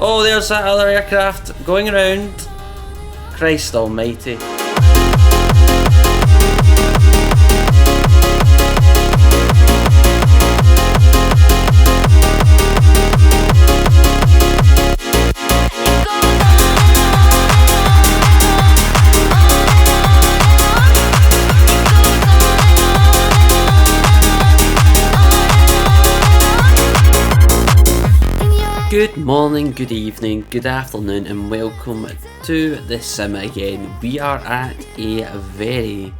Oh, there's that other aircraft going around. Christ almighty. Good morning, good evening, good afternoon, and welcome to the sim again. We are at a very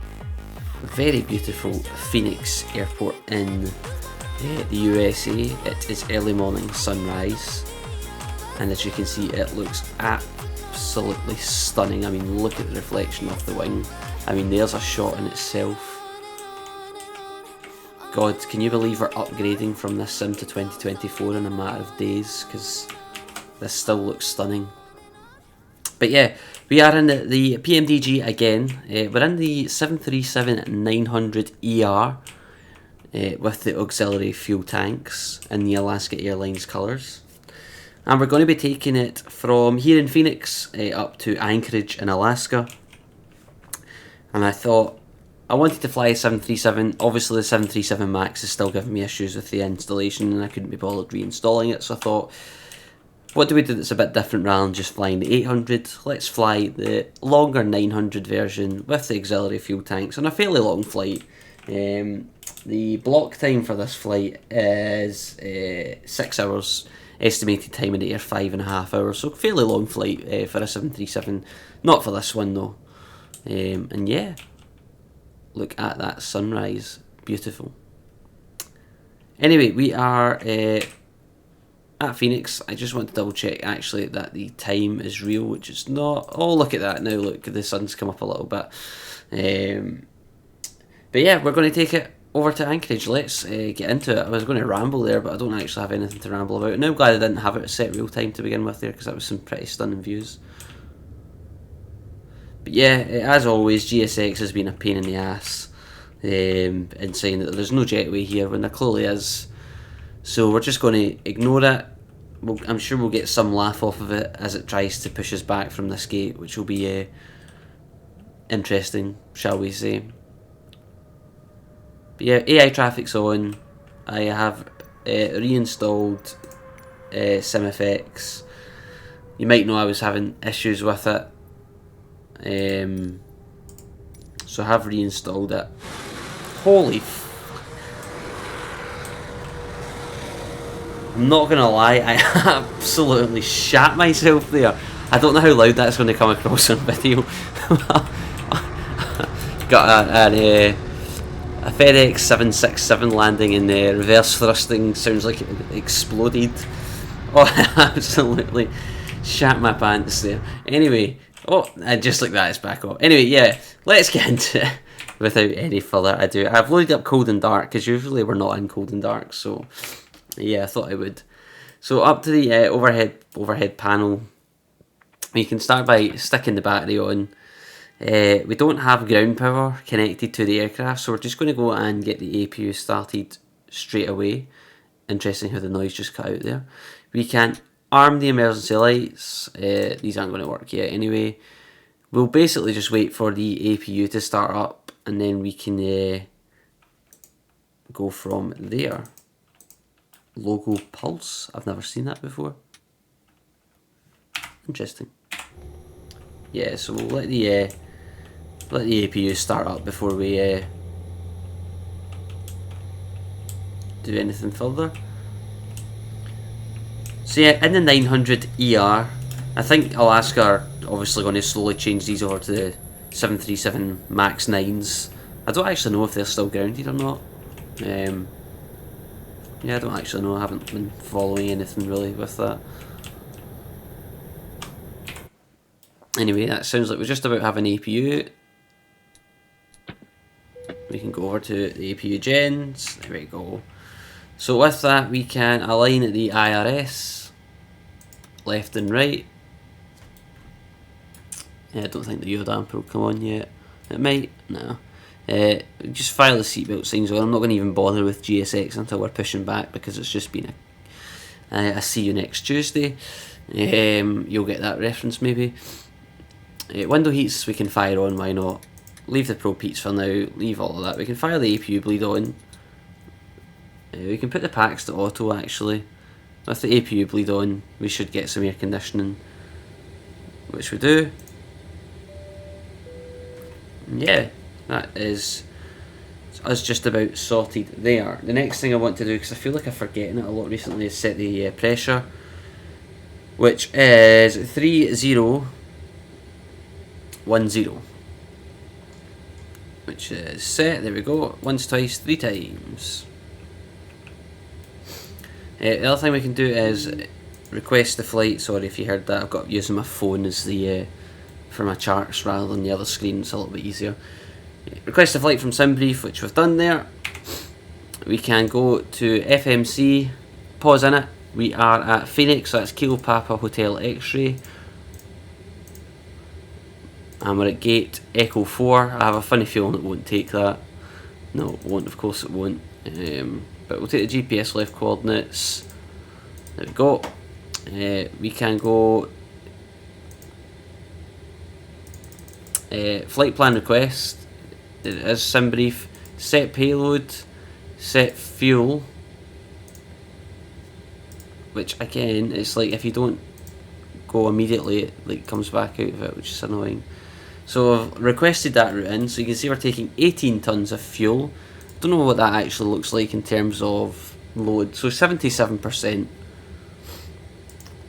beautiful Phoenix airport in the USA. It is early morning sunrise, and as you can see, it looks absolutely stunning. I mean, look at the reflection of the wing. I mean, there's a shot in itself. God, can you believe we're upgrading from this sim to 2024 in a matter of days? Because this still looks stunning. But yeah, we are in the PMDG again. We're in the 737-900ER with the auxiliary fuel tanks in the Alaska Airlines colours. And we're going to be taking it from here in Phoenix up to Anchorage in Alaska. And I thought, I wanted to fly a 737, obviously the 737 MAX is still giving me issues with the installation and I couldn't be bothered reinstalling it, so I thought, what do we do that's a bit different rather than just flying the 800? Let's fly the longer 900 version with the auxiliary fuel tanks on a fairly long flight. The block time for this flight is 6 hours, estimated time in the air 5.5 hours, so fairly long flight for a 737, not for this one though. And yeah. Look at that sunrise, beautiful. Anyway, we are at Phoenix. I just want to double check actually that the time is real, which is not. Oh, look at that now, look, the sun's come up a little bit. But yeah, we're going to take it over to Anchorage. Let's get into it. I was going to ramble there, but I don't actually have anything to ramble about. And I'm glad I didn't have it set real time to begin with there, because that was some pretty stunning views. But yeah, as always, GSX has been a pain in the ass in saying that there's no jetway here when there clearly is. So we're just going to ignore it. I'm sure we'll get some laugh off of it as it tries to push us back from this gate, which will be interesting, shall we say. But yeah, AI traffic's on. I have reinstalled SimFX. You might know I was having issues with it. So I have reinstalled it. Holy I'm not gonna lie, I absolutely shat myself there. I don't know how loud that's going to come across on video. Got a FedEx 767 landing in there, reverse thrusting, sounds like it exploded. Oh, I absolutely shat my pants there. Anyway, oh, and just like that, it's back up. Anyway, yeah, let's get into it without any further ado. I've loaded up cold and dark, because usually we're not in cold and dark, so yeah, I thought I would. So up to the overhead panel, you can start by sticking the battery on. We don't have ground power connected to the aircraft, so we're just going to go and get the APU started straight away. Interesting how the noise just cut out there. We can arm the emergency lights. These aren't going to work yet anyway. We'll basically just wait for the APU to start up, and then we can go from there. Logo pulse. I've never seen that before. Interesting. Yeah, so we'll let the APU start up before we do anything further. So yeah, in the 900ER, I think Alaska are obviously going to slowly change these over to the 737 MAX 9s. I don't actually know if they're still grounded or not. Yeah, I don't actually know. I haven't been following anything really with that. Anyway, that sounds like we just about have an APU. We can go over to the APU gens. There we go. So with that, we can align the IRS left and right. Yeah, I don't think the Yodamp will come on yet. It might. No. Just file the seatbelt signs on. I'm not going to even bother with GSX until we're pushing back, because it's just been a see you next Tuesday. You'll get that reference maybe. Window heats we can fire on, why not? Leave the probe heats for now, leave all of that. We can fire the APU bleed on. We can put the packs to auto actually. With the APU bleed on, we should get some air conditioning, which we do. Yeah, that is us just about sorted there. The next thing I want to do, because I feel like I'm forgetting it a lot recently, is set the pressure, which is 3010, which is set. There we go. Once, twice, 3 times. The other thing we can do is request the flight. Sorry if you heard that. I've got using my phone as the for my charts rather than the other screen. It's a little bit easier. Request a flight from SimBrief, which we've done there. We can go to FMC, pause in it. We are at Phoenix, so that's Kilo Papa Hotel X-Ray. And we're at gate Echo 4. I have a funny feeling it won't take that. No, it won't, of course it won't. But we'll take the GPS left coordinates. There we go. We can go flight plan request. It is SimBrief. Set payload, set fuel. Which again, it's like if you don't go immediately, it like comes back out of it, which is annoying. So I've requested that route in, so you can see we're taking 18 tons of fuel. Don't know what that actually looks like in terms of load. So 77%.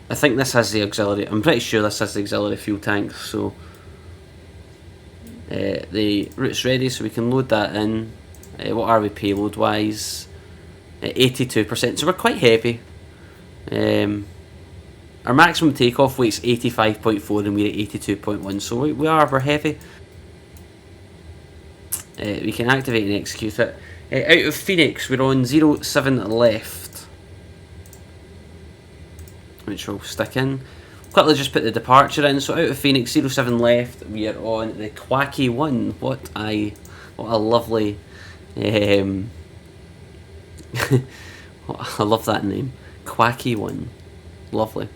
I think this has the auxiliary. I'm pretty sure this has the auxiliary fuel tank. So the route's ready, so we can load that in. What are we payload wise? 82%. So we're quite heavy. Our maximum takeoff weight's 85.4 and we're at 82.1. So we're heavy. We can activate and execute it. Out of Phoenix, we're on 07 left, which we'll stick in. Quickly just put the departure in. So out of Phoenix, 07 left, we are on the Quacky 1. What a lovely, I love that name, Quacky 1. Lovely.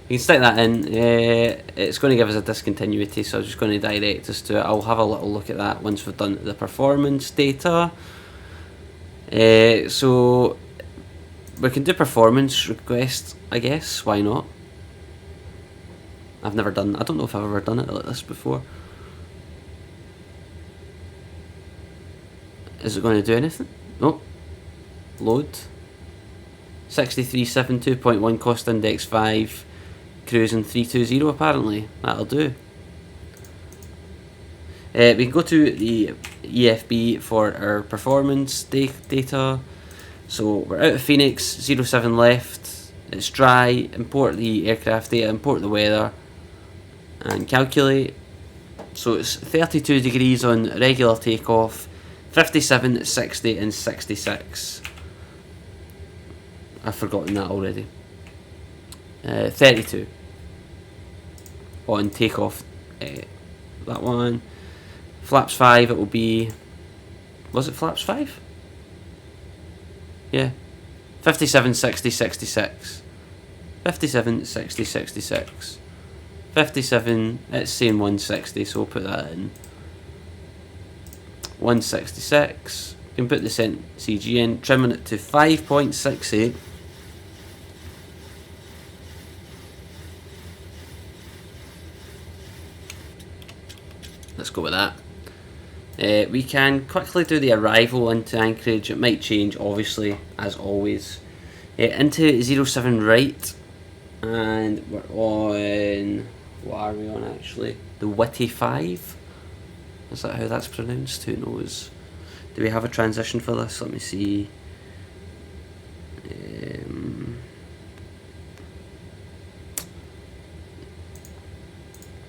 You can stick that in. It's going to give us a discontinuity, so I'm just going to direct us to it. I'll have a little look at that once we've done the performance data. So we can do performance request, I guess. Why not? I've never done. I don't know if I've ever done it like this before. Is it going to do anything? No. Load. 6372.1 cost index 5. Cruising 320 apparently. That'll do. We can go to the EFB for our performance data. So we're out of Phoenix, 07 left. It's dry. Import the aircraft data, import the weather, and calculate. So it's 32 degrees on regular takeoff, 57, 60, and 66. I've forgotten that already. 32 on takeoff. That one. Flaps 5, it will be. Was it flaps 5? Yeah. 57, 60, 66. 57, 60, 66. 57, it's saying 160, so we'll put that in. 166. You can put the CG in, trimming it to 5.68. Let's go with that. We can quickly do the arrival into Anchorage. It might change, obviously, as always. Into 07 right, and we're on. What are we on actually? The Witty 5. Is that how that's pronounced? Who knows? Do we have a transition for this? Let me see.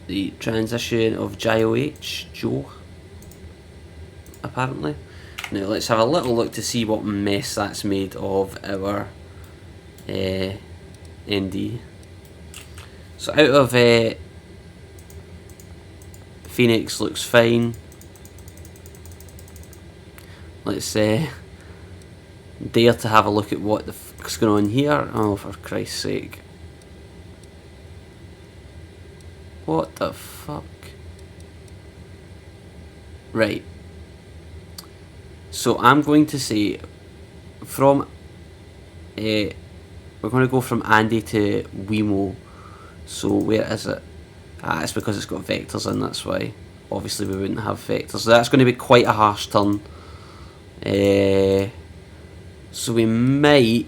The transition of Joe, apparently. Now let's have a little look to see what mess that's made of our ND. So out of Phoenix looks fine. Let's dare to have a look at what the fuck's going on here. Oh, for Christ's sake. What the fuck? Right. So I'm going to say from we're going to go from Andy to Wemo. So where is it? Ah, it's because it's got vectors in, that's why. Obviously we wouldn't have vectors. So that's going to be quite a harsh turn. So we might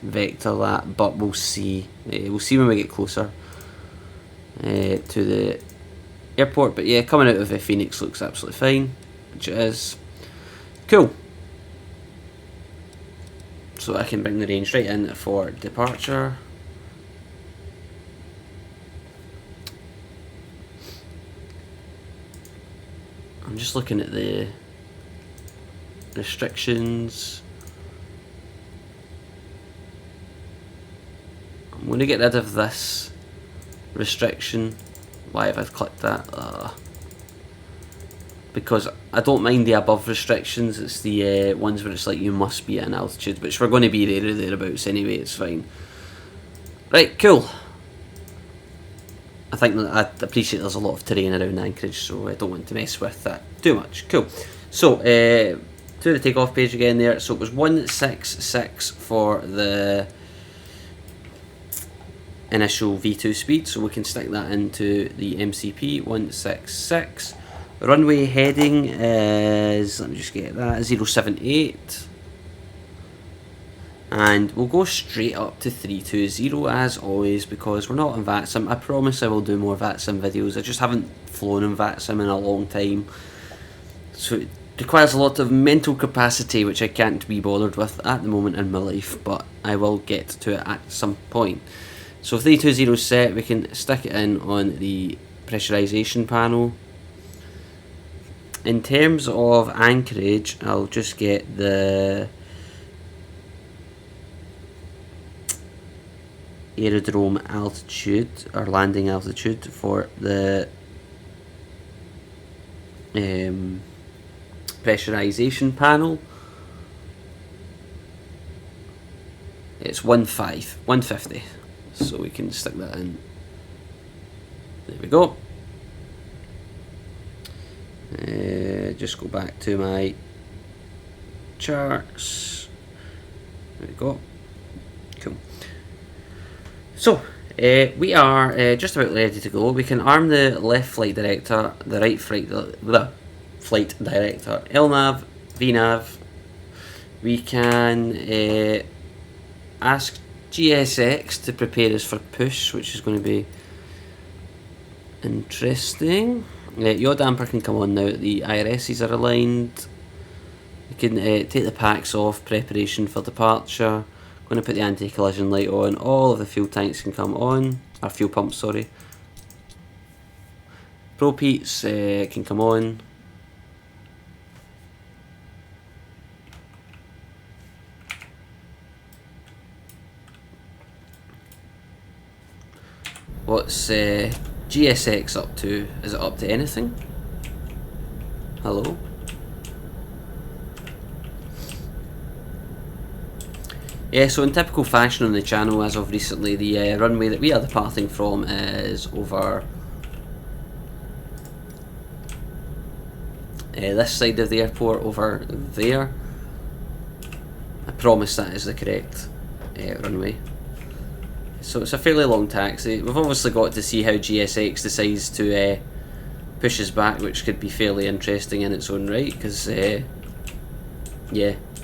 vector that, but we'll see. We'll see when we get closer to the airport. But yeah, coming out of Phoenix looks absolutely fine, which it is. Cool. So I can bring the range right in for departure. I'm just looking at the restrictions. I'm going to get rid of this restriction. Why have I clicked that? Because I don't mind the above restrictions, it's the ones where it's like you must be at an altitude, which we're going to be there or thereabouts anyway, it's fine. Right, cool. I think that I appreciate there's a lot of terrain around Anchorage, so I don't want to mess with that too much. Cool. So, to the takeoff page again there, so it was 166 for the initial V2 speed, so we can stick that into the MCP, 166. Runway heading is, let me just get that, 078. And we'll go straight up to 320 as always, because we're not on VATSIM. I promise I will do more VATSIM videos. I just haven't flown in VATSIM in a long time. So it requires a lot of mental capacity, which I can't be bothered with at the moment in my life, but I will get to it at some point. So 320 set, we can stick it in on the pressurization panel. In terms of Anchorage, I'll just get the aerodrome altitude, or landing altitude, for the pressurization panel. It's 150, so we can stick that in. There we go. Just go back to my charts. There we go. Cool. So we are just about ready to go. We can arm the left flight director, the right flight director, LNAV, VNAV. We can ask GSX to prepare us for push, which is going to be interesting. Yaw damper can come on now that the IRSs are aligned. We can take the packs off, preparation for departure. Going to put the anti-collision light on. All of the fuel tanks can come on, or fuel pumps, sorry. Propeats can come on. What's GSX up to? Is it up to anything? Hello? Yeah, so in typical fashion on the channel as of recently, the runway that we are departing from is over this side of the airport, over there. I promise that is the correct runway. So it's a fairly long taxi. We've obviously got to see how GSX decides to push us back, which could be fairly interesting in its own right, because yeah,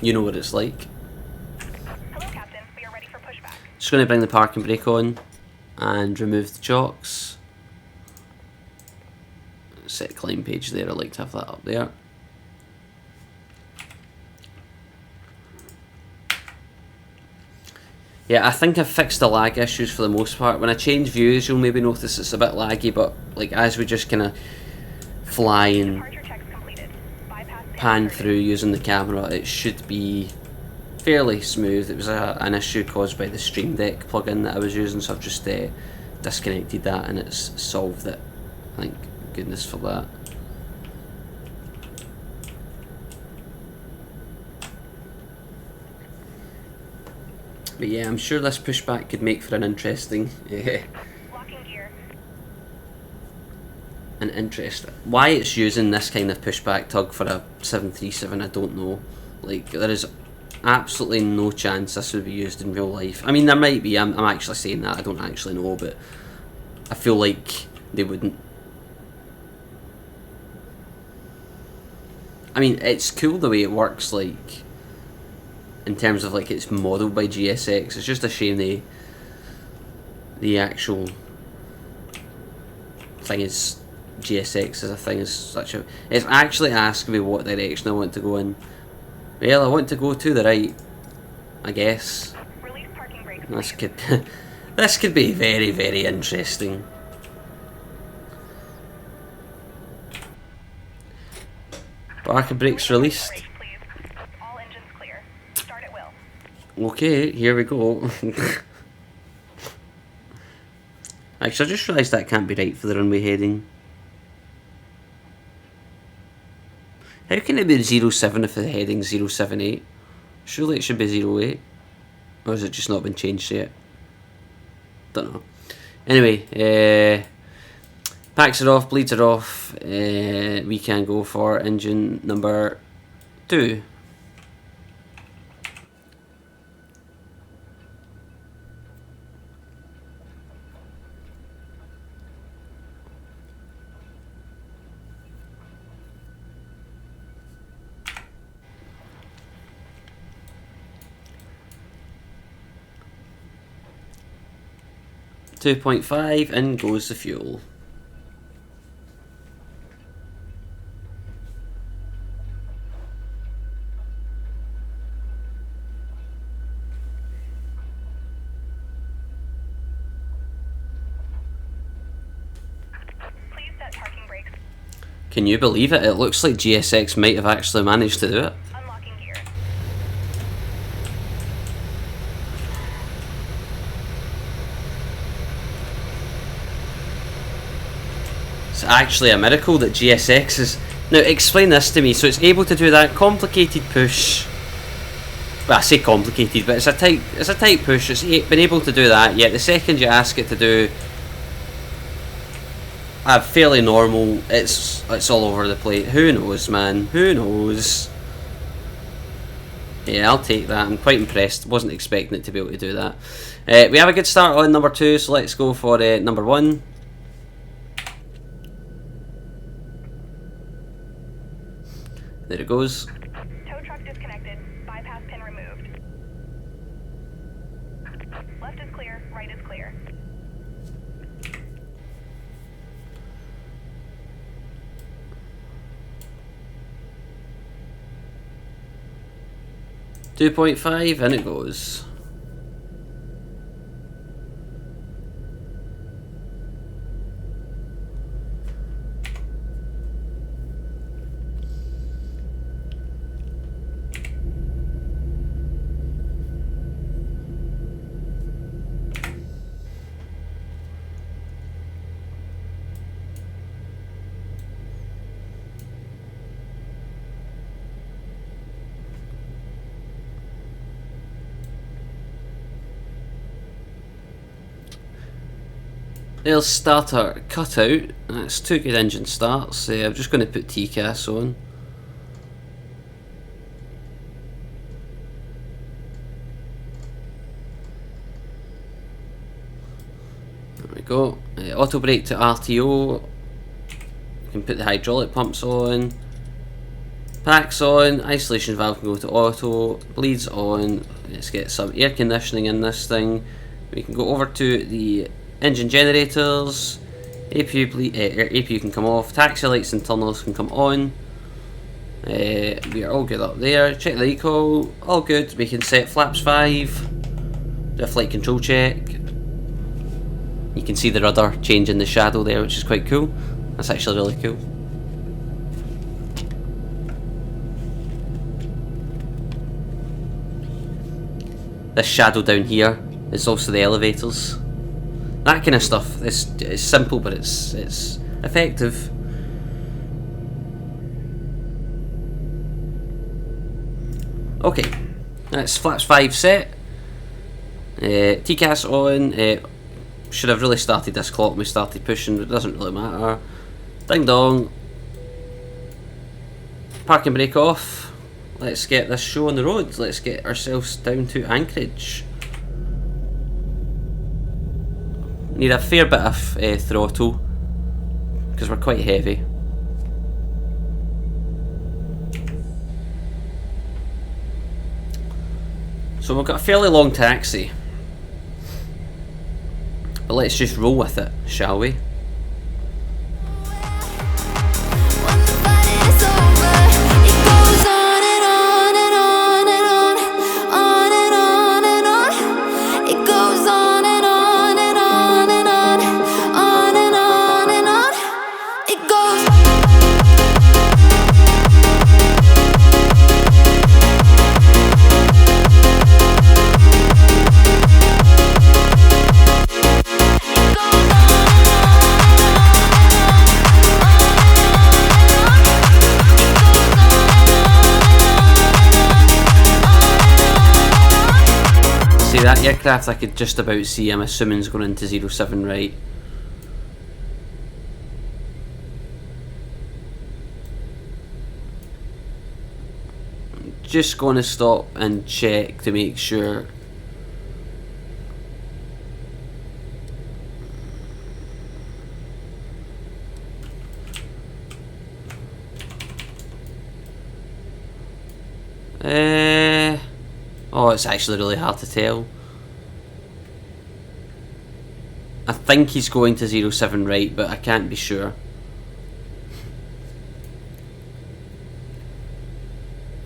you know what it's like. Hello, Captain. We are ready for pushback. Just going to bring the parking brake on and remove the chocks. Set climb page there, I like to have that up there. Yeah, I think I've fixed the lag issues for the most part. When I change views, you'll maybe notice it's a bit laggy, but like as we just kind of fly and pan through using the camera, it should be fairly smooth. It was an issue caused by the Stream Deck plugin that I was using, so I've just disconnected that and it's solved it. Thank goodness for that. But yeah, I'm sure this pushback could make for an interesting, Locking gear. Why it's using this kind of pushback tug for a 737, I don't know. Like, there is absolutely no chance this would be used in real life. I mean, there might be. I'm actually saying that. I don't actually know, but I feel like they wouldn't. I mean, it's cool the way it works, like, in terms of, like, it's modelled by GSX. It's just a shame the actual thing is GSX as a thing is such a... It's actually asking me what direction I want to go in. Well, I want to go to the right, I guess. Release parking brakes. This could this could be very, very interesting. Parking brakes released. Brakes, please. All engines clear. Start at will. Okay, here we go. Actually, I just realised that can't be right for the runway heading. How can it be 07 if the heading's 078? Surely it should be 08. Or has it just not been changed yet? Don't know. Anyway, packs are off, bleeds are off. We can go for engine number 2. .5, in goes the fuel. Please set parking brakes. Can you believe it? It looks like GSX might have actually managed to do it. Unlocking gear. It's actually a miracle that GSX is... Now, explain this to me. So it's able to do that complicated push. Well, I say complicated, but it's a tight push. It's been able to do that, yet the second you ask it to do a fairly normal, it's all over the plate. Who knows, man? Who knows? Yeah, I'll take that. I'm quite impressed. Wasn't expecting it to be able to do that. We have a good start on number 2, so let's go for number 1. There it goes. Tow truck disconnected. Bypass pin removed. Left is clear. Right is clear. .5, and it goes. There's starter cutout. That's 2 good engine starts. I'm just going to put TCAS on. There we go. Auto brake to RTO. You can put the hydraulic pumps on. Packs on. Isolation valve can go to auto. Bleeds on. Let's get some air conditioning in this thing. We can go over to the engine generators. APU can come off. Taxi lights and tunnels can come on. We are all good up there. Check the recall. All good. We can set flaps 5. Do a flight control check. You can see the rudder changing the shadow there, which is quite cool. That's actually really cool. This shadow down here is also the elevators. That kind of stuff is simple, but it's effective. Okay, that's flaps 5 set. TCAS on. Should have really started this clock when we started pushing, but it doesn't really matter. Ding dong. Park and brake off. Let's get this show on the road. Let's get ourselves down to Anchorage. Need a fair bit of throttle because we're quite heavy. So we've got a fairly long taxi, but let's just roll with it, shall we? That aircraft I could just about see, I'm assuming, is going into 07 right. Just going to stop and check to make sure. Oh, it's actually really hard to tell. I think he's going to 07 right, but I can't be sure.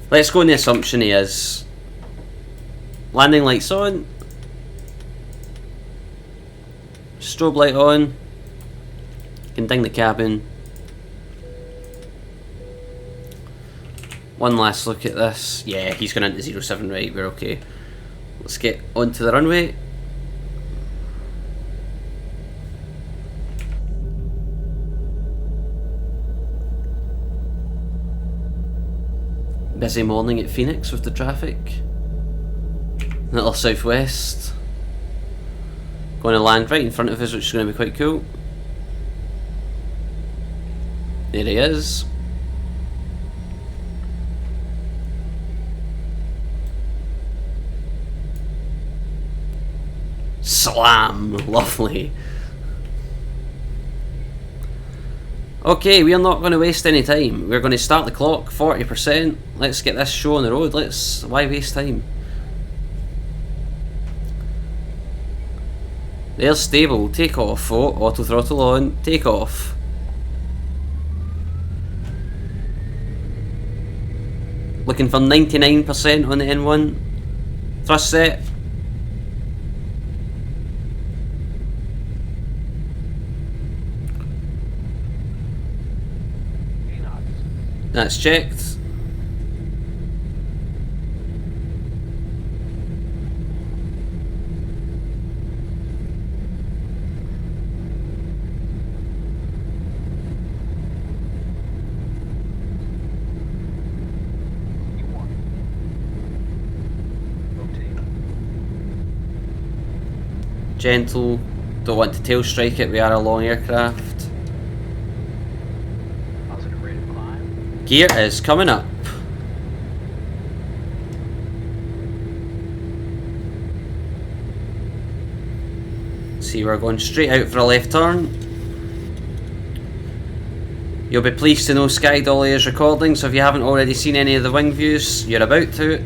Let's go on the assumption he is. Landing lights on. Strobe light on. Can ding the cabin. One last look at this. Yeah, he's going into 07 right, we're okay. Let's get onto the runway. Busy morning at Phoenix with the traffic. Little southwest. Going to land right in front of us, which is going to be quite cool. There he is. Slam! Lovely. Okay, we are not going to waste any time. We're going to start the clock, 40%. Let's get this show on the road. Why waste time? There's stable. Take off. Oh, auto throttle on. Take off. Looking for 99% on the N1. Thrust set. That's checked. Gentle. Don't want to tail strike it. We are a long aircraft. Gear is coming up. See, we're going straight out for a left turn. You'll be pleased to know SkyDolly is recording, so if you haven't already seen any of the wing views, you're about to.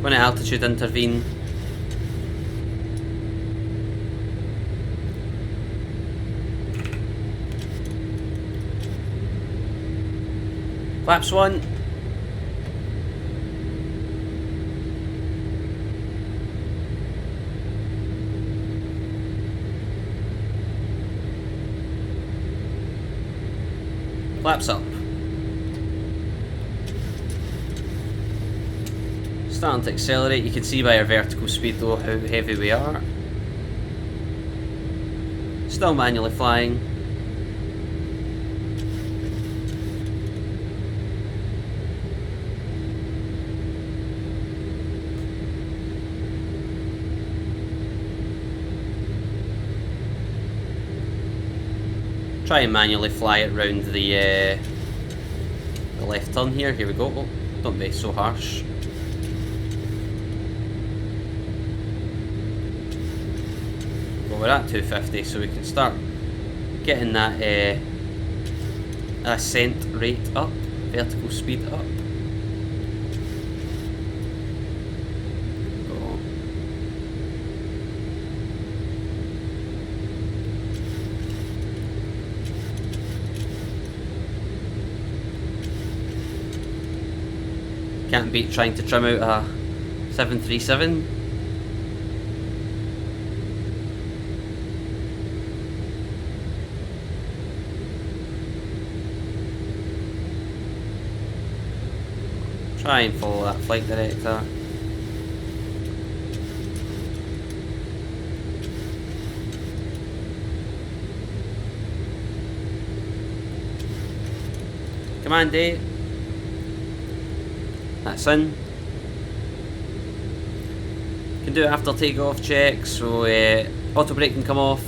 Going to altitude intervene. Flaps 1. Flaps up. Starting to accelerate. You can see by our vertical speed though how heavy we are. Still manually flying. Try and manually fly it round the left turn here. Here we go. Oh, don't be so harsh. Well, we're at 250, so we can start getting that ascent rate up, vertical speed up. Can't beat trying to trim out a 737. Try and follow that flight director. Command A. That's in. Can do it after takeoff check, so auto brake can come off.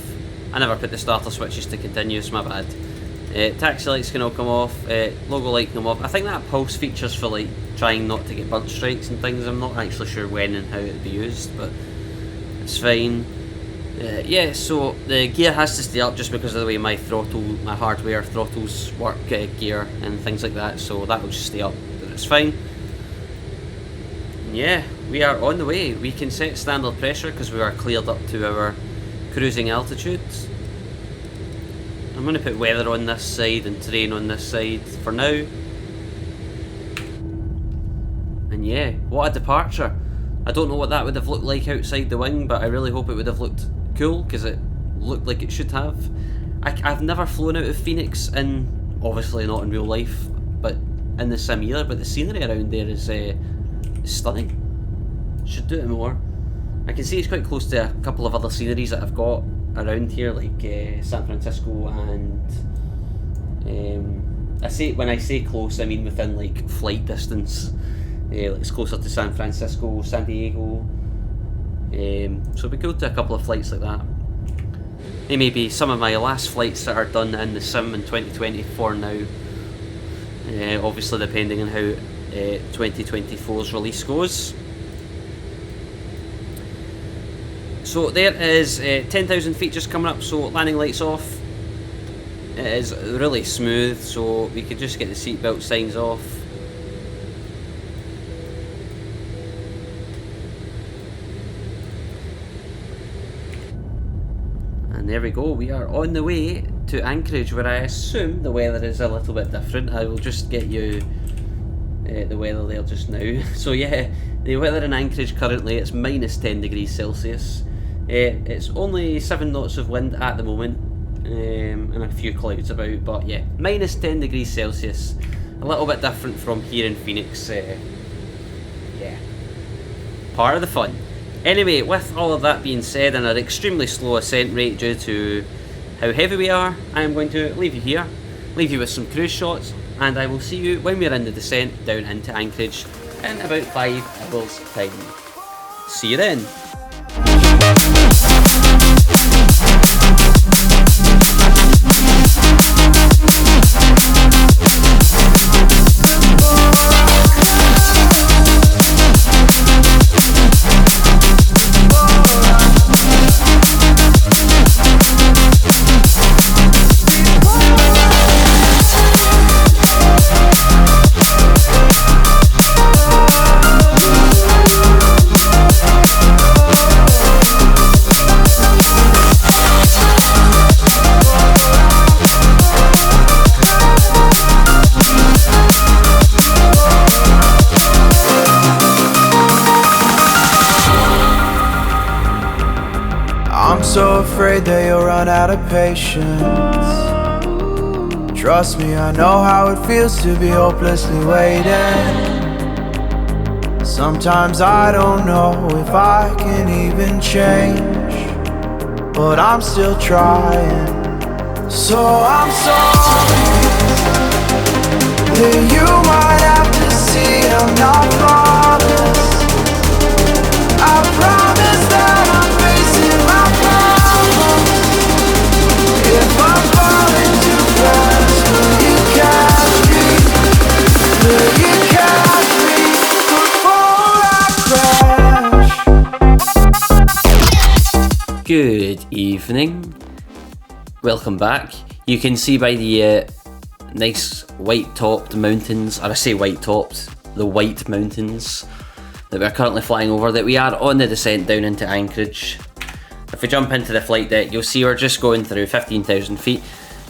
I never put the starter switches to continuous, my bad. Taxi lights can all come off, logo light can come off. I think that pulse feature's for like trying not to get burnt strikes and things. I'm not actually sure when and how it'll be used, but it's fine. Yeah, so the gear has to stay up just because of the way my hardware throttles work, gear and things like that, so that will just stay up, but it's fine. Yeah, we are on the way. We can set standard pressure because we are cleared up to our cruising altitude. I'm going to put weather on this side and terrain on this side for now. And yeah, what a departure. I don't know what that would have looked like outside the wing, but I really hope it would have looked cool because it looked like it should have. I've never flown out of Phoenix, in obviously not in real life, but in the sim either, but the scenery around there is stunning. Should do it more. I can see it's quite close to a couple of other sceneries that I've got around here, like San Francisco and when I say close, I mean within like flight distance. Like it's closer to San Francisco, San Diego. So it'd be cool to do a couple of flights like that. They may be some of my last flights that are done in the sim in 2024 now. Obviously depending on how 2024's release goes. So there is 10,000 feet just coming up, so landing lights off. It is really smooth, so we could just get the seatbelt signs off. And there we go, we are on the way to Anchorage, where I assume the weather is a little bit different. I will just get you the weather there just now. So yeah, the weather in Anchorage currently, it's minus 10 degrees Celsius. It's only 7 knots of wind at the moment, and a few clouds about, but yeah, minus 10 degrees Celsius. A little bit different from here in Phoenix. Yeah, part of the fun. Anyway, with all of that being said, and an extremely slow ascent rate due to how heavy we are, I am going to leave you here, leave you with some cruise shots, and I will see you when we're in the descent down into Anchorage in about 5 hours time. See you then. afraid that you'll run out of patience. Trust me, I know how it feels to be hopelessly waiting. Sometimes I don't know if I can even change, but I'm still trying. So I'm sorry that you might have to see I'm not flawless. I promise that I'm facing my problems. If I'm falling too fast, will you catch me? Will you catch me before I crash? Good evening. Welcome back. You can see by the nice white-topped mountains, or I say white-topped, the white mountains that we're currently flying over, that we are on the descent down into Anchorage. If we jump into the flight deck, you'll see we're just going through 15,000 feet.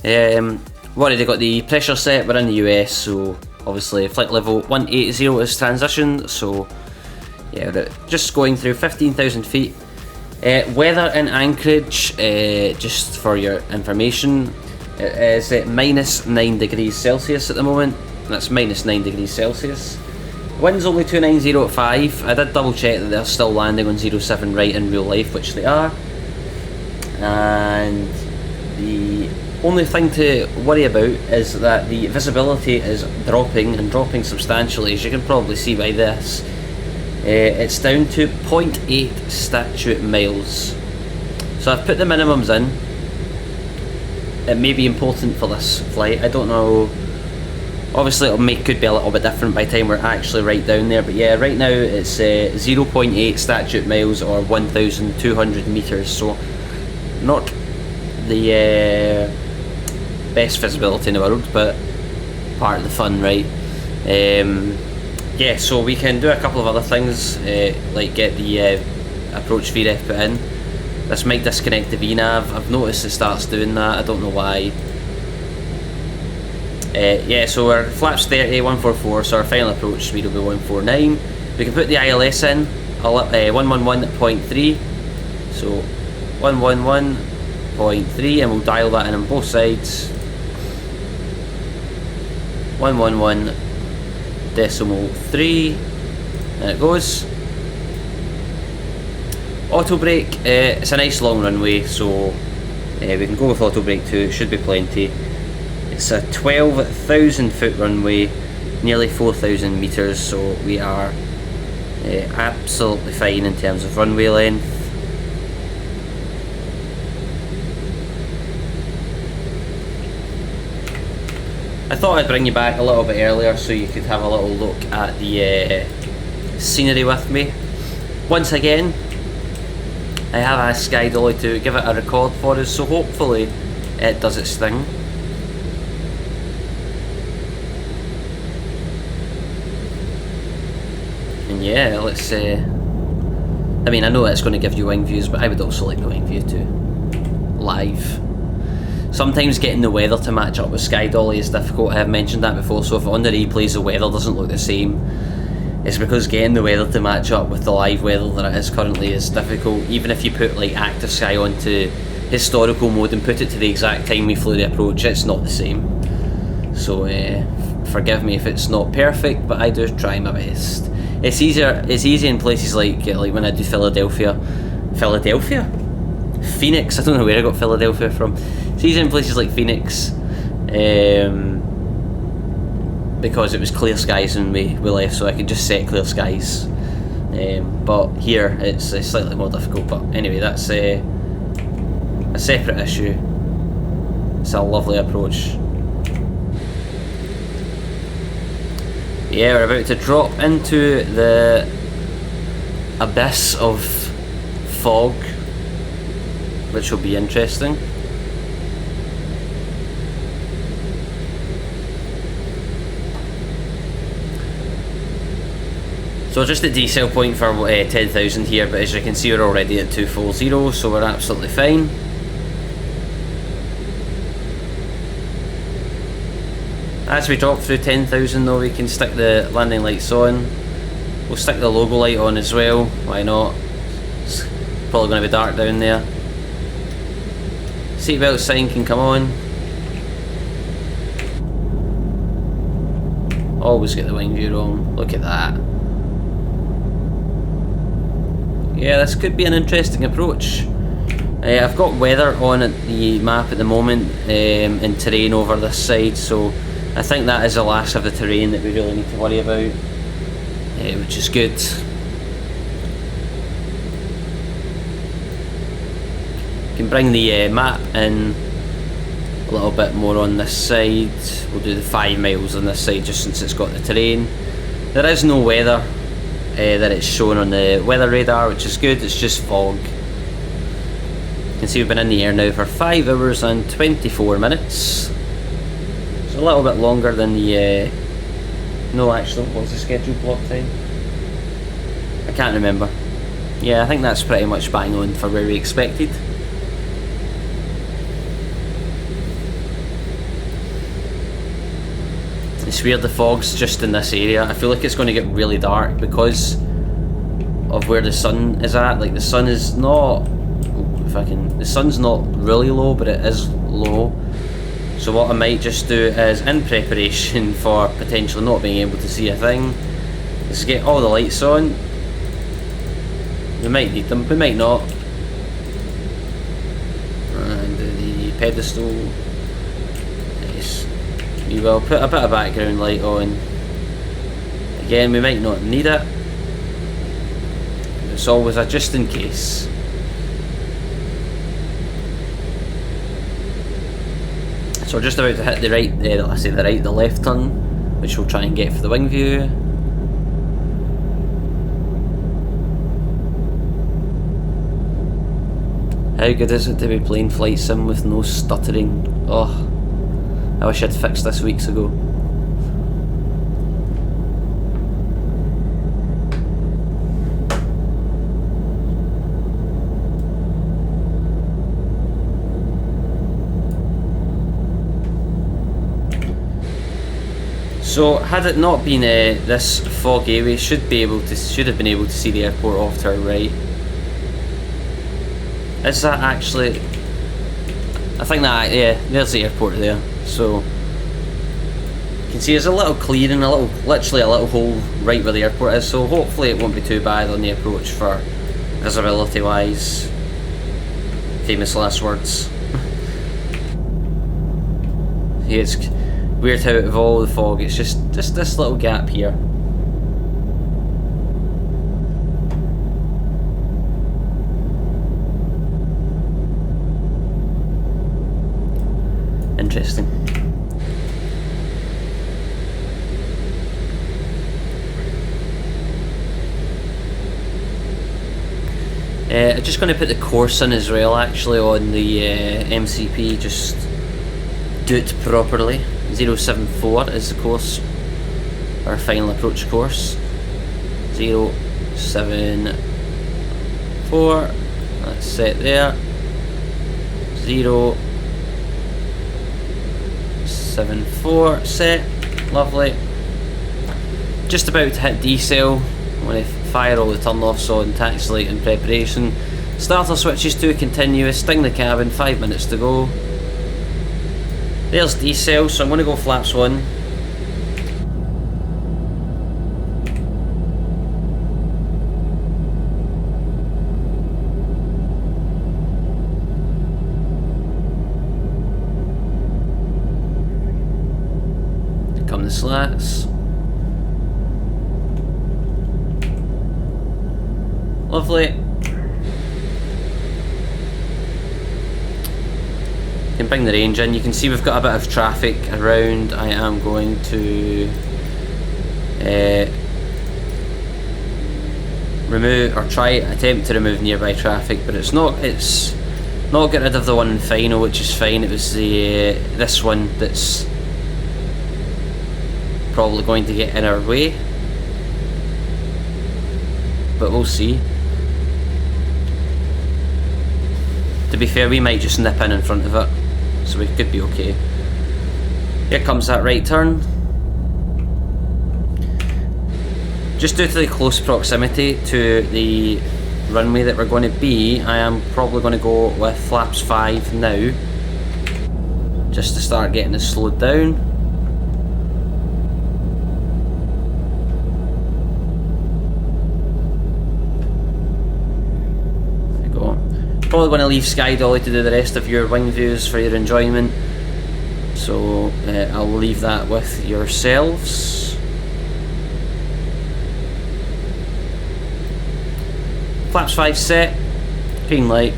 We've already got the pressure set, we're in the US, so obviously flight level 180 is transition, so yeah, we're just going through 15,000 feet. Weather in Anchorage, just for your information, it is at minus 9 degrees Celsius at the moment. That's minus 9 degrees Celsius. Wind's only 290 at 5. I did double check that they're still landing on 07 right in real life, which they are. And the only thing to worry about is that the visibility is dropping, and dropping substantially, as you can probably see by this. It's down to 0.8 statute miles. So I've put the minimums in. It may be important for this flight, I don't know. Obviously could be a little bit different by the time we're actually right down there, but yeah, right now it's 0.8 statute miles or 1,200 meters, so not the best visibility in the world, but part of the fun, right? Yeah, so we can do a couple of other things, like get the approach VREF put in. This might disconnect the VNav. I've noticed it starts doing that, I don't know why. Yeah, so our flaps 30, 144, so our final approach speed will be 149. We can put the ILS in, 111.3, so 111.3, and we'll dial that in on both sides. 111.3, and it goes. Auto brake, it's a nice long runway, so we can go with auto brake too, it should be plenty. It's a 12,000 foot runway, nearly 4,000 meters, so we are absolutely fine in terms of runway length. I thought I'd bring you back a little bit earlier so you could have a little look at the scenery with me. Once again, I have asked SkyDolly to give it a record for us, so hopefully it does its thing. And yeah, let's I mean, I know it's going to give you wing views, but I would also like the wing view too. Live. Sometimes getting the weather to match up with SkyDolly is difficult, I have mentioned that before, so if on the replays the weather doesn't look the same, it's because getting the weather to match up with the live weather that it is currently is difficult. Even if you put like Active Sky onto historical mode and put it to the exact time we flew the approach, it's not the same. So forgive me if it's not perfect, but I do try my best. It's easy in places like when I do Philadelphia, Phoenix, I don't know where I got Philadelphia from. It's easy in places like Phoenix, because it was clear skies when we left, so I could just set clear skies. But here it's slightly more difficult, but anyway, that's a separate issue. It's a lovely approach. Yeah, we're about to drop into the abyss of fog, which will be interesting. So just the decel point for 10,000 here, but as you can see we're already at 240, so we're absolutely fine. As we drop through 10,000 though, we can stick the landing lights on. We'll stick the logo light on as well, why not? It's probably going to be dark down there. seatbelt sign can come on. Always get the wing view wrong. Look at that. Yeah, this could be an interesting approach. I've got weather on at the map at the moment and terrain over this side, so I think that is the last of the terrain that we really need to worry about, which is good. Can bring the map in a little bit more on this side. We'll do the 5 miles on this side just since it's got the terrain. There is no weather that it's shown on the weather radar, which is good. It's just fog. You can see we've been in the air now for 5 hours and 24 minutes. It's a little bit longer than the no, actually, what's the scheduled block time? I can't remember. Yeah, I think that's pretty much bang on for where we expected. It's weird the fog's just in this area. I feel like it's going to get really dark because of where the sun is at. Like the sun is not, the sun's not really low, but it is low. So what I might just do is, in preparation for potentially not being able to see a thing, is get all the lights on. We might need them, we might not. And the pedestal. Nice. We will put a bit of background light on. Again, we might not need it. It's always a just in case. So we're just about to hit the right, the left turn, which we'll try and get for the wing view. How good is it to be playing flight sim with no stuttering? Oh. I wish I'd fixed this weeks ago. So had it not been this foggy, we should have been able to see the airport off to our right. Is that actually? I think that, yeah, there's the airport there. So you can see there's a little clearing, literally a little hole right where the airport is. So hopefully it won't be too bad on the approach for visibility wise. Famous last words. Yeah, it's weird how out of all the fog, it's just this little gap here. Interesting. I'm just going to put the course in as well, actually, on the MCP, just do it properly. 074 is the course, our final approach course. 074, that's set there. 074 set, lovely. Just about to hit decel. I'm going to fire all the turn-offs on, taxi light in preparation. Starter switches to continuous, sting the cabin, 5 minutes to go. There's decel, so I'm going to go flaps 1. Come the slats. Lovely. Can bring the range in. You can see we've got a bit of traffic around. I am going to attempt to remove nearby traffic, but it's not get rid of the one in final, which is fine. It was the this one that's probably going to get in our way, but we'll see. To be fair, we might just nip in front of it, so we could be okay. Here comes that right turn. Just due to the close proximity to the runway that we're going to be, I am probably going to go with flaps 5 now, just to start getting it slowed down. There you go. Probably going to leave SkyDolly to do the rest of your wing views for your enjoyment, so I'll leave that with yourselves. Flaps 5 set, green light.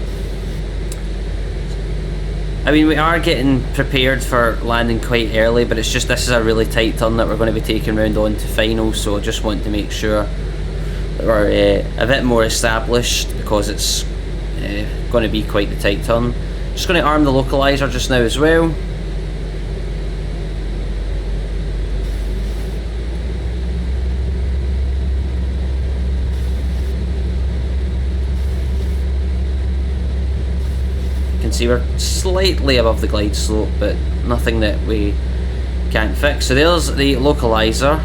I mean, we are getting prepared for landing quite early, but it's just this is a really tight turn that we're going to be taking round on to final, so I just want to make sure that we're a bit more established, because it's going to be quite the tight turn. Just going to arm the localizer just now as well. See, we're slightly above the glide slope, but nothing that we can't fix. So there's the localizer.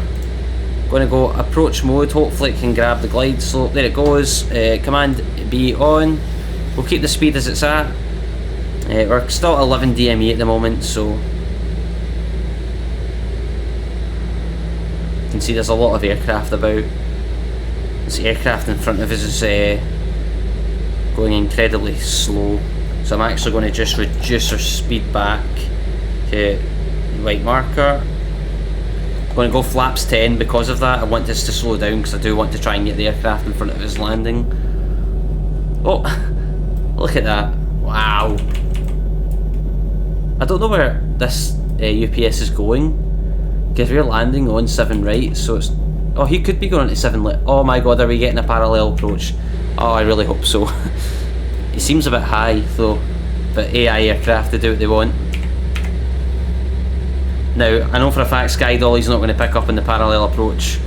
Going to go approach mode. Hopefully it can grab the glide slope. There it goes. Command B on. We'll keep the speed as it's at. We're still at 11 DME at the moment, so you can see there's a lot of aircraft about. This aircraft in front of us is going incredibly slow. So I'm actually going to just reduce our speed back to white marker. I'm going to go flaps 10 because of that. I want this to slow down because I do want to try and get the aircraft in front of us landing. Oh, look at that. Wow. I don't know where this UPS is going, because we're landing on 7 right, so it's... Oh, he could be going into 7 left. Oh my god, are we getting a parallel approach? Oh, I really hope so. It seems a bit high though, but AI aircraft, they do what they want. Now, I know for a fact SkyDolly's not going to pick up on the parallel approach,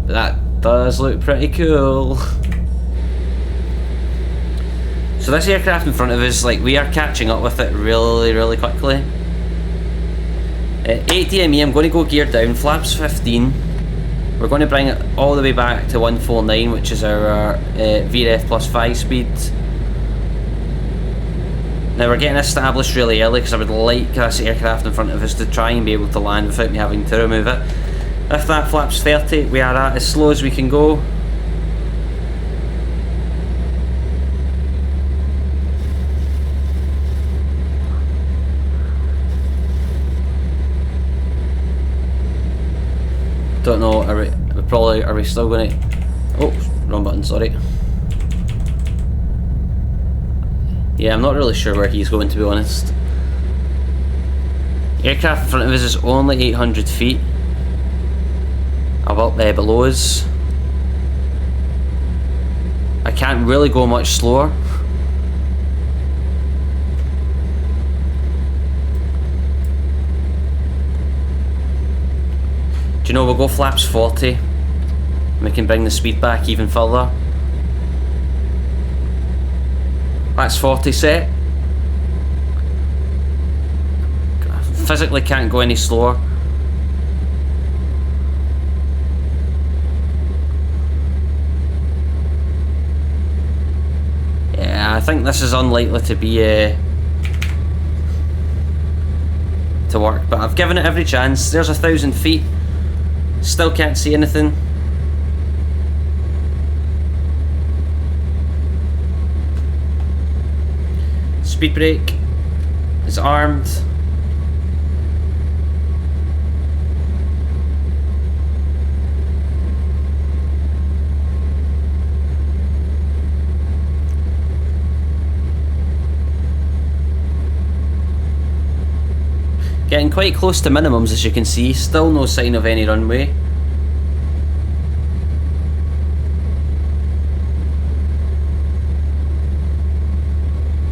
but that does look pretty cool. So this aircraft in front of us, like, we are catching up with it really quickly. 8 DME, I'm going to go gear down, flaps 15. We're going to bring it all the way back to 149, which is our VREF plus 5 speed. Now we're getting established really early because I would like this aircraft in front of us to try and be able to land without me having to remove it. If that flaps 30, we are at as slow as we can go. Don't know, are we still going to... Oh, wrong button, sorry. Yeah, I'm not really sure where he's going, to be honest. Aircraft in front of us is only 800 feet above below us. I can't really go much slower. You know, we'll go flaps 40 and we can bring the speed back even further. That's 40 set. Physically can't go any slower. Yeah, I think this is unlikely to be to work, but I've given it every chance. There's 1,000 feet. Still can't see anything. Speed brake is armed. Getting quite close to minimums, as you can see. Still no sign of any runway.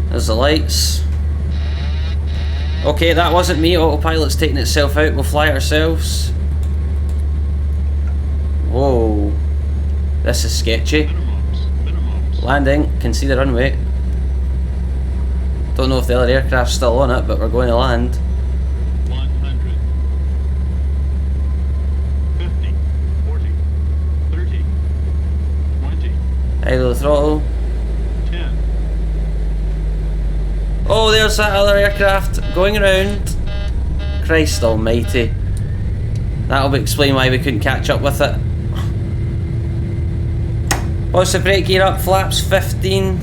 There's the lights. Okay, that wasn't me. Autopilot's taking itself out. We'll fly it ourselves. Whoa. This is sketchy. Landing. Can see the runway. Don't know if the other aircraft's still on it, but we're going to land. 100. 50. 40. 30. 20. Idle the throttle. 10. Oh, there's that other aircraft. going around. Christ almighty. That'll explain why we couldn't catch up with it. What's the brake gear up? Flaps 15.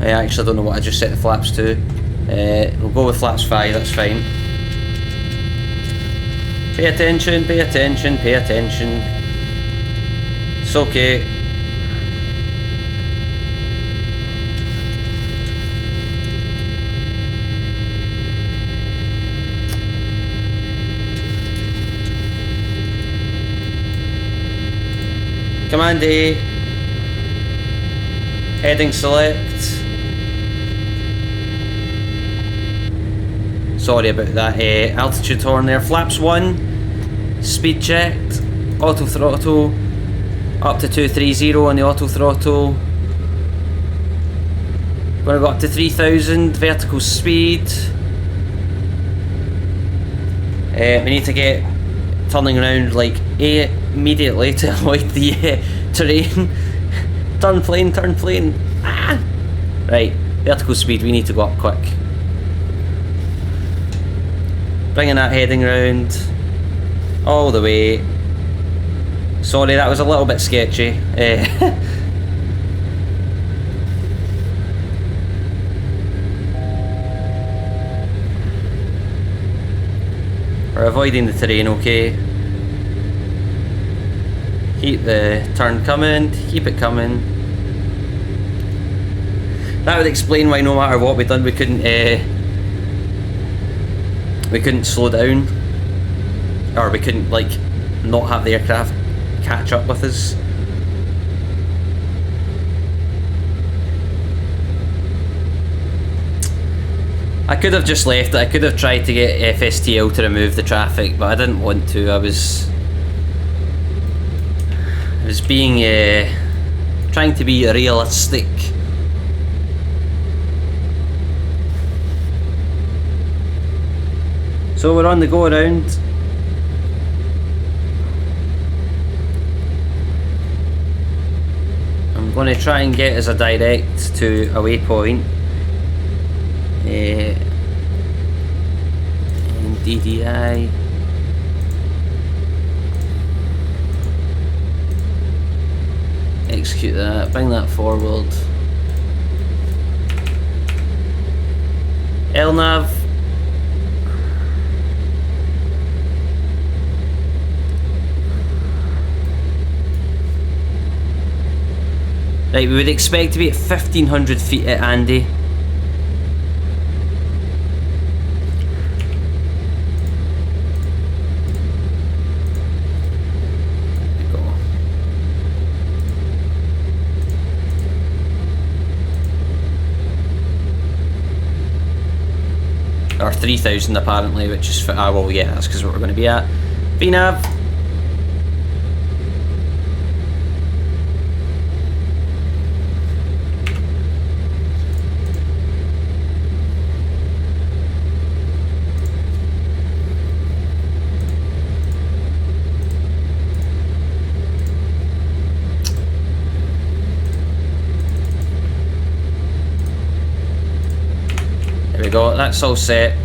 I actually don't know what I just set the flaps to. We'll go with flaps 5, that's fine. Pay attention, pay attention, pay attention. It's okay. Command A. Heading select. Sorry about that altitude horn there. Flaps 1, speed checked, auto throttle, up to 230 on the auto throttle. We're going to go up to 3000 vertical speed. We need to get turning around like immediately to avoid the terrain. Turn plane, turn plane. Ah! Right, vertical speed, we need to go up quick. Bringing that heading round all the way. Sorry, that was a little bit sketchy. We're avoiding the terrain, okay. Keep the turn coming, keep it coming. That would explain why no matter what we done, we couldn't slow down, or we couldn't like not have the aircraft catch up with us. I could have just left it. I could have tried to get FSTL to remove the traffic, but I didn't want to. I was being trying to be realistic. So we're on the go around. I'm going to try and get as a direct to a waypoint. And DDI. Execute that, bring that forward. LNAV. Right, we would expect to be at 1500 feet at Andy. There we go. Or 3000 apparently, which is for, well yeah, that's because what we're going to be at. VNAV. There we go, that's all set.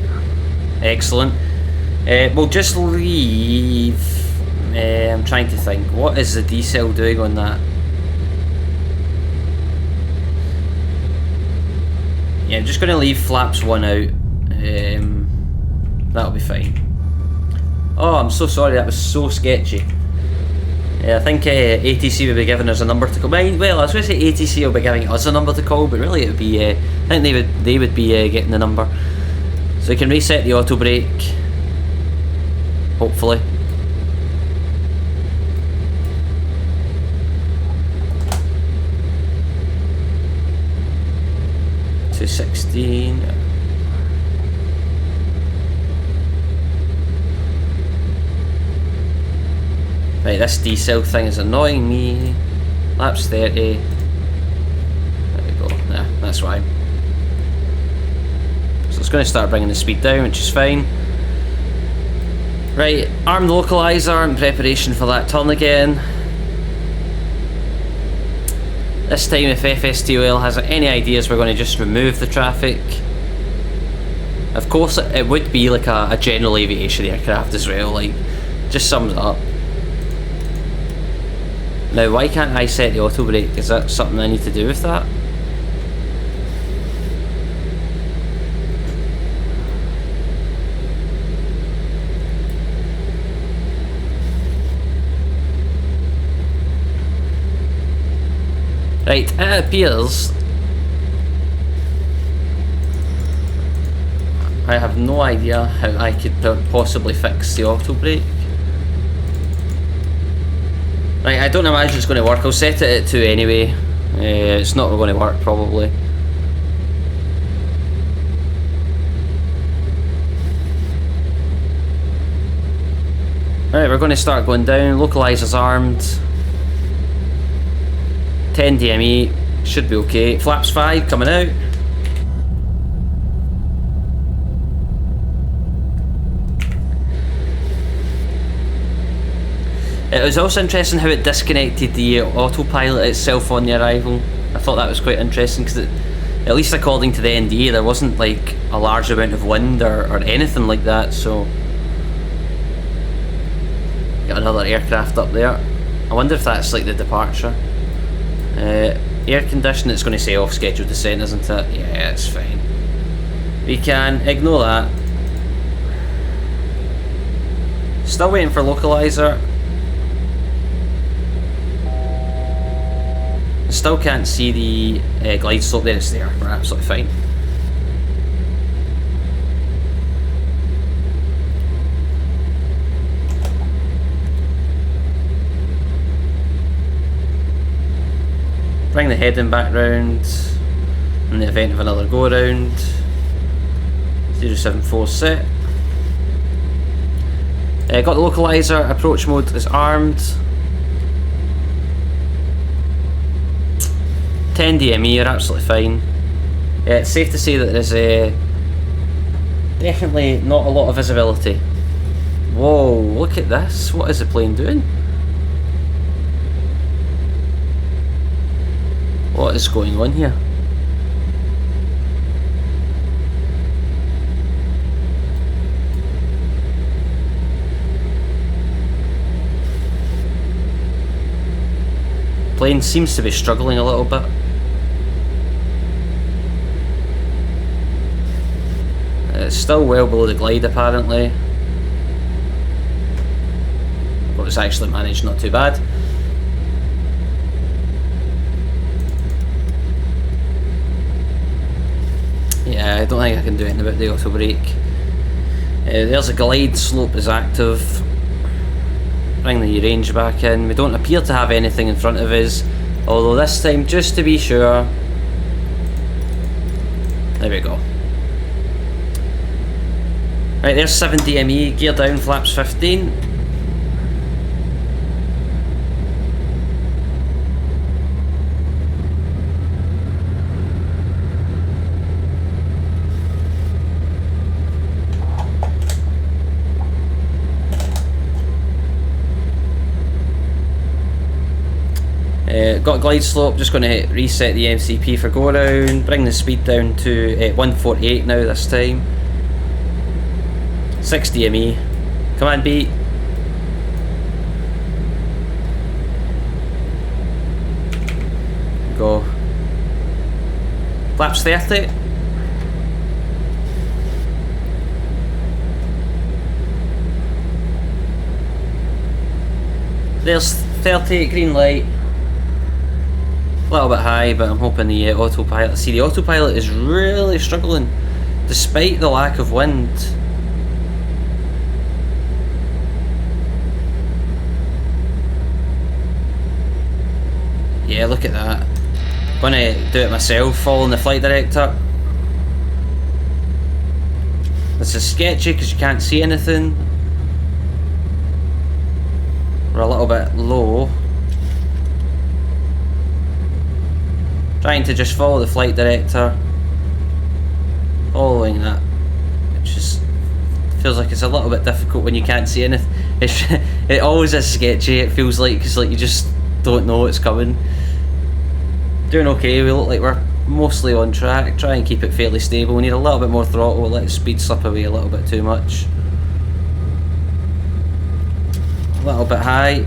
Excellent. We'll just leave. I'm trying to think. What is the decel doing on that? Yeah, I'm just going to leave flaps 1 out. That'll be fine. Oh, I'm so sorry, that was so sketchy. Yeah, I think ATC will be giving us a number to call. Well, I was going to say ATC will be giving us a number to call, but really it would be. I think they would be getting the number, so we can reset the auto brake. Hopefully. To 16. Right, this decel thing is annoying me. Laps 30. There we go. Nah, that's right. So it's going to start bringing the speed down, which is fine. Right, arm the localizer in preparation for that turn again. This time, if FSTL has any ideas, we're going to just remove the traffic. Of course, it would be like a general aviation aircraft as well, like, just sums it up. Now, why can't I set the auto brake? Is that something I need to do with that? Right, it appears I have no idea how I could possibly fix the auto brake. Right, I don't imagine it's going to work. I'll set it at 2 anyway. It's not going to work probably. Alright, we're going to start going down. Localizer's armed. 10 DME, should be okay. Flaps 5 coming out. It was also interesting how it disconnected the autopilot itself on the arrival. I thought that was quite interesting because at least according to the NDA there wasn't like a large amount of wind or anything like that, so got another aircraft up there. I wonder if that's like the departure. Air conditioning, it's going to say off scheduled descent, isn't it? Yeah, it's fine. We can ignore that. Still waiting for localizer. Still can't see the glide slope. There, it's there. We're absolutely fine. Bring the heading back round in the event of another go around. 074 set. Got the localizer, approach mode is armed. 10 DME, you're absolutely fine. It's safe to say that there's definitely not a lot of visibility. Whoa, look at this. What is the plane doing? What is going on here? Plane seems to be struggling a little bit. It's still well below the glide apparently. But it's actually managed not too bad. Yeah, I don't think I can do anything about the auto brake. There's a glide slope is active. Bring the range back in. We don't appear to have anything in front of us, although this time, just to be sure, there we go. Right, there's 7 DME, gear down, flaps 15. Got glide slope, just going to reset the MCP for go around, bring the speed down to 148 now this time. 6 DME, command B. Go. Flaps 30. There's 38 green light. A little bit high, but I'm hoping the autopilot. See, the autopilot is really struggling despite the lack of wind. Yeah, look at that. Gonna do it myself, following the flight director. This is sketchy because you can't see anything. We're a little bit low. Trying to just follow the flight director. Following that. It just feels like it's a little bit difficult when you can't see anything. It always is sketchy, it feels like, because like you just don't know what's coming. Doing okay, we look like we're mostly on track. Try and keep it fairly stable. We need a little bit more throttle, we'll let the speed slip away a little bit too much. A little bit high. You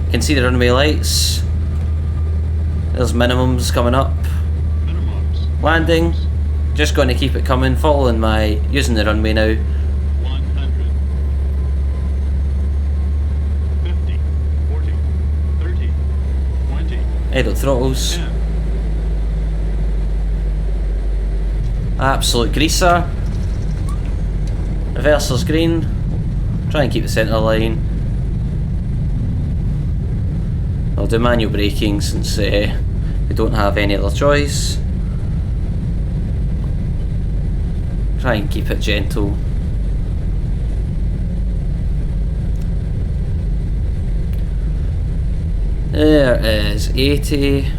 can see the runway lights. There's minimums coming up. Minimums. Landing. Just going to keep it coming, following my, using the runway now. 100. 50. 40. 30. 20. Idle throttles. 10. Absolute greaser. Reverser's green. Try and keep the centre line. I'll do manual braking since we don't have any other choice. Try and keep it gentle. There is 80.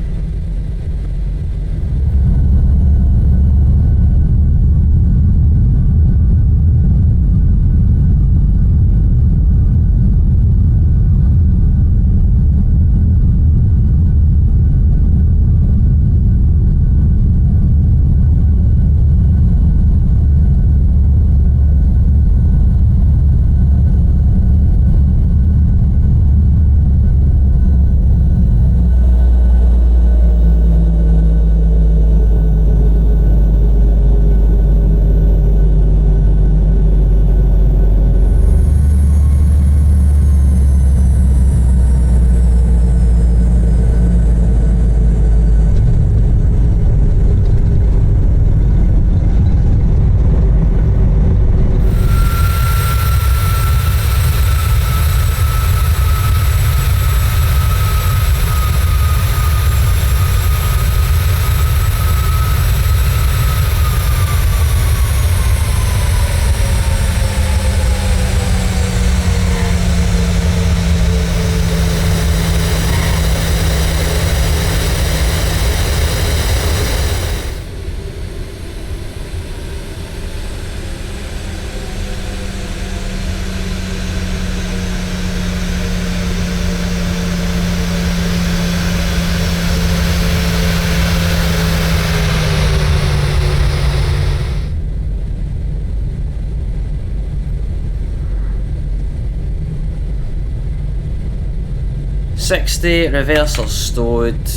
.60, reversal stowed,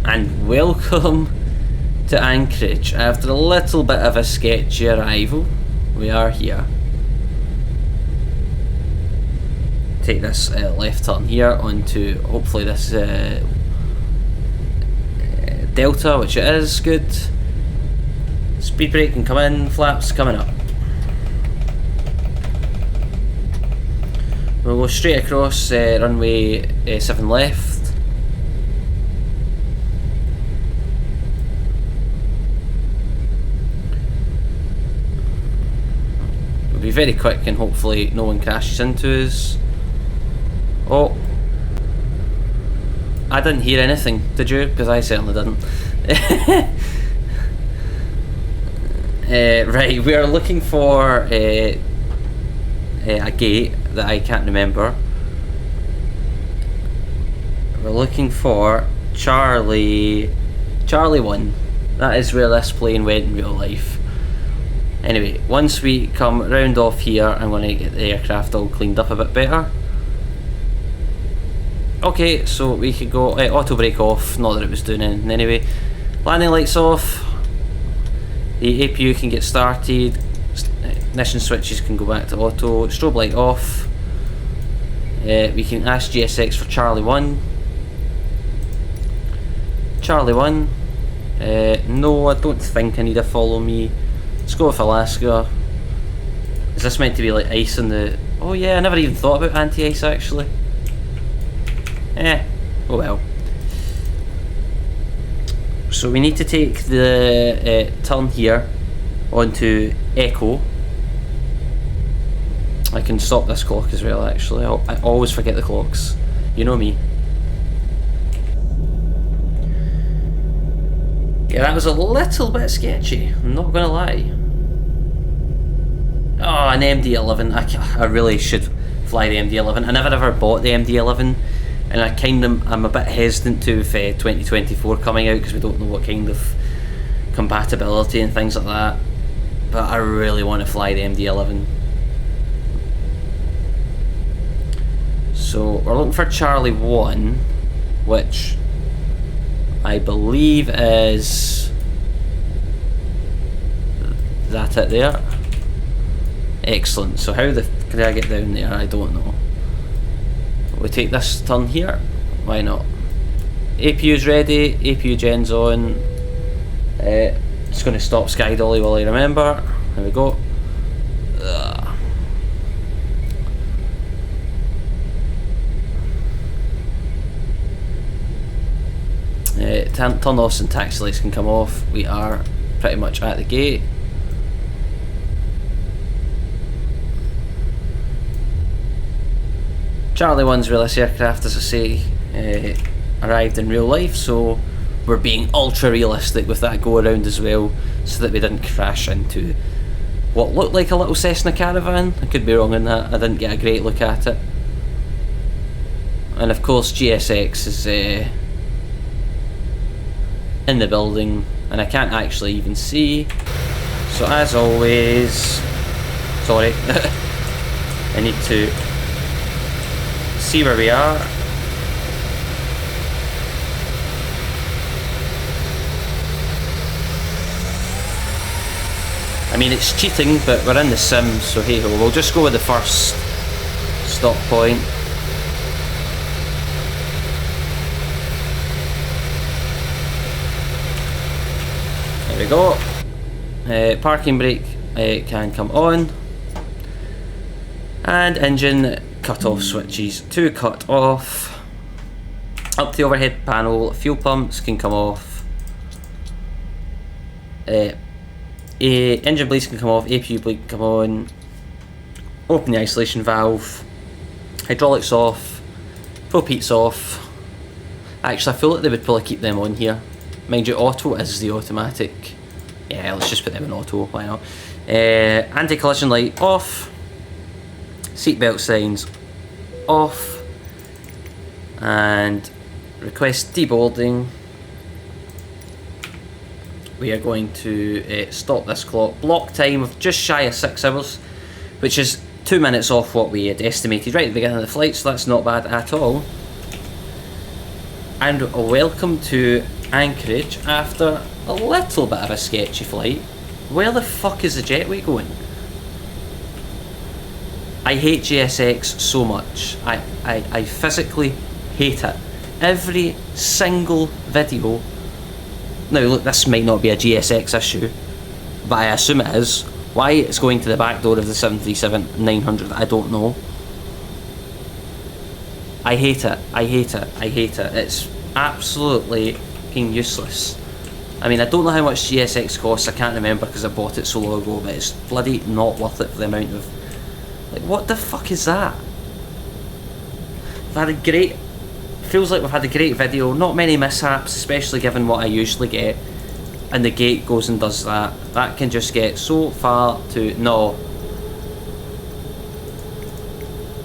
and welcome to Anchorage. After a little bit of a sketchy arrival, we are here. Take this left turn here onto hopefully this Delta, which it is, good. Speed brake can come in, flaps coming up. We'll go straight across runway 7 left. We'll be very quick and hopefully no one crashes into us. Oh, I didn't hear anything, did you? Because I certainly didn't. Right, we are looking for a gate that I can't remember. We're looking for Charlie 1. That is where this plane went in real life. Anyway, once we come round off here, I'm going to get the aircraft all cleaned up a bit better. Okay, so we could go auto brake off, not that it was doing anything anyway. Landing lights off. The APU can get started. Ignition switches can go back to auto. Strobe light off. We can ask GSX for Charlie 1. Charlie 1. No, I don't think I need a follow me. Let's go with Alaska. Is this meant to be like ice in the... Oh yeah, I never even thought about anti-ice actually. Oh well. So we need to take the turn here onto Echo. I can stop this clock as well actually. I always forget the clocks. You know me. Yeah, that was a little bit sketchy, I'm not gonna lie. Oh, an MD-11. I really should fly the MD-11. I never ever bought the MD-11, and I'm a bit hesitant to with 2024 coming out because we don't know what kind of compatibility and things like that. But I really want to fly the MD-11. So we're looking for Charlie 1, which I believe is that it there. Excellent. So how the f can I get down there? I don't know. We take this turn here. Why not? APU's ready. APU gen's on. Just going to stop SkyDolly while I remember. There we go. Turn offs and taxi lights can come off. We are pretty much at the gate. Charlie 1's real-life aircraft, as I say, arrived in real life, so we're being ultra realistic with that go around as well, so that we didn't crash into what looked like a little Cessna Caravan. I could be wrong in that, I didn't get a great look at it. And of course GSX is in the building, and I can't actually even see, so as always, sorry, I need to see where we are. I mean, it's cheating, but we're in the sim, so hey ho, we'll just go with the first stop point. There we go. Parking brake can come on, and engine cut-off switches to cut off. Up the overhead panel, fuel pumps can come off. Engine bleeds can come off, APU bleed can come on. Open the isolation valve. Hydraulics off. Full Pete's off. Actually, I feel like they would probably keep them on here. Mind you, auto is the automatic. Yeah, let's just put them in auto, why not? Anti-collision light off. Seatbelt signs off, and request deboarding. We are going to stop this clock. Block time of just shy of 6 hours, which is 2 minutes off what we had estimated right at the beginning of the flight, so that's not bad at all. And welcome to Anchorage after a little bit of a sketchy flight. Where the fuck is the jetway going? I hate GSX so much. I physically hate it. Every single video. Now look, this might not be a GSX issue, but I assume it is. Why it's going to the back door of the 737-900, I don't know. I hate it. I hate it. I hate it. It's absolutely fucking useless. I mean, I don't know how much GSX costs. I can't remember because I bought it so long ago, but it's bloody not worth it for the amount of... Like, what the fuck is that? We've had a great... Feels like we've had a great video. Not many mishaps, especially given what I usually get. And the gate goes and does that. That can just get so far to... No.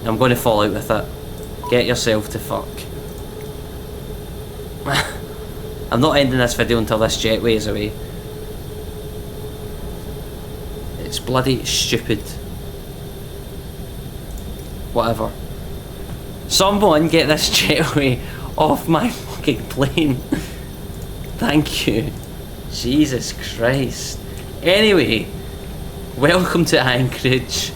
I'm going to fall out with it. Get yourself to fuck. I'm not ending this video until this jetway is away. It's bloody stupid. Whatever. Someone get this jetway off my fucking plane. Thank you. Jesus Christ. Anyway, welcome to Anchorage.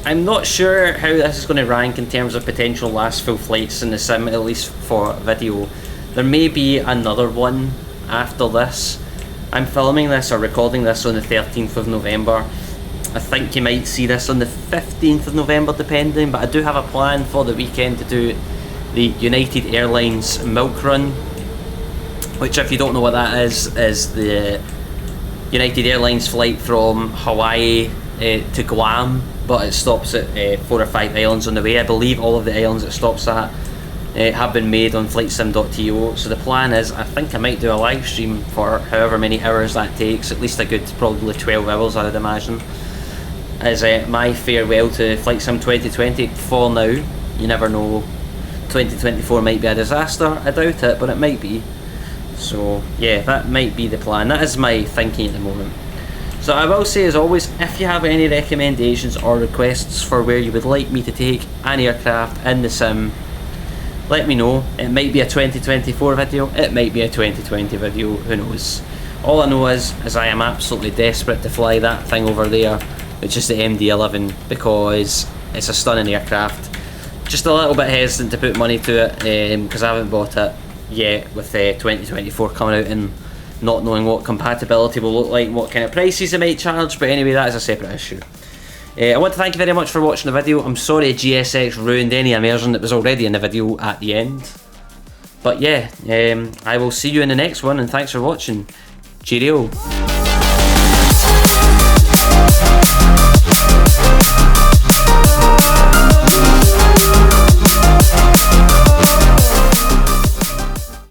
I'm not sure how this is going to rank in terms of potential last full flights in the sim, at least for video. There may be another one after this. I'm filming this or recording this on the 13th of November. I think you might see this on the 15th of November depending, but I do have a plan for the weekend to do the United Airlines Milk Run, which, if you don't know what that is the United Airlines flight from Hawaii to Guam, but it stops at 4 or 5 islands on the way. I believe all of the islands it stops at have been made on flightsim.to, so the plan is, I think I might do a live stream for however many hours that takes, at least a good probably 12 hours I would imagine, as my farewell to Flight Sim 2020 for now. You never know, 2024 might be a disaster, I doubt it, but it might be. So yeah, that might be the plan. That is my thinking at the moment. So I will say, as always, if you have any recommendations or requests for where you would like me to take an aircraft in the sim, let me know. It might be a 2024 video, it might be a 2020 video, who knows. All I know is I am absolutely desperate to fly that thing over there, which is the MD-11, because it's a stunning aircraft. Just a little bit hesitant to put money to it because I haven't bought it yet, with 2024 coming out and not knowing what compatibility will look like and what kind of prices they might charge, but anyway, that is a separate issue. I want to thank you very much for watching the video. I'm sorry GSX ruined any immersion that was already in the video at the end. But yeah, I will see you in the next one, and thanks for watching. Cheerio.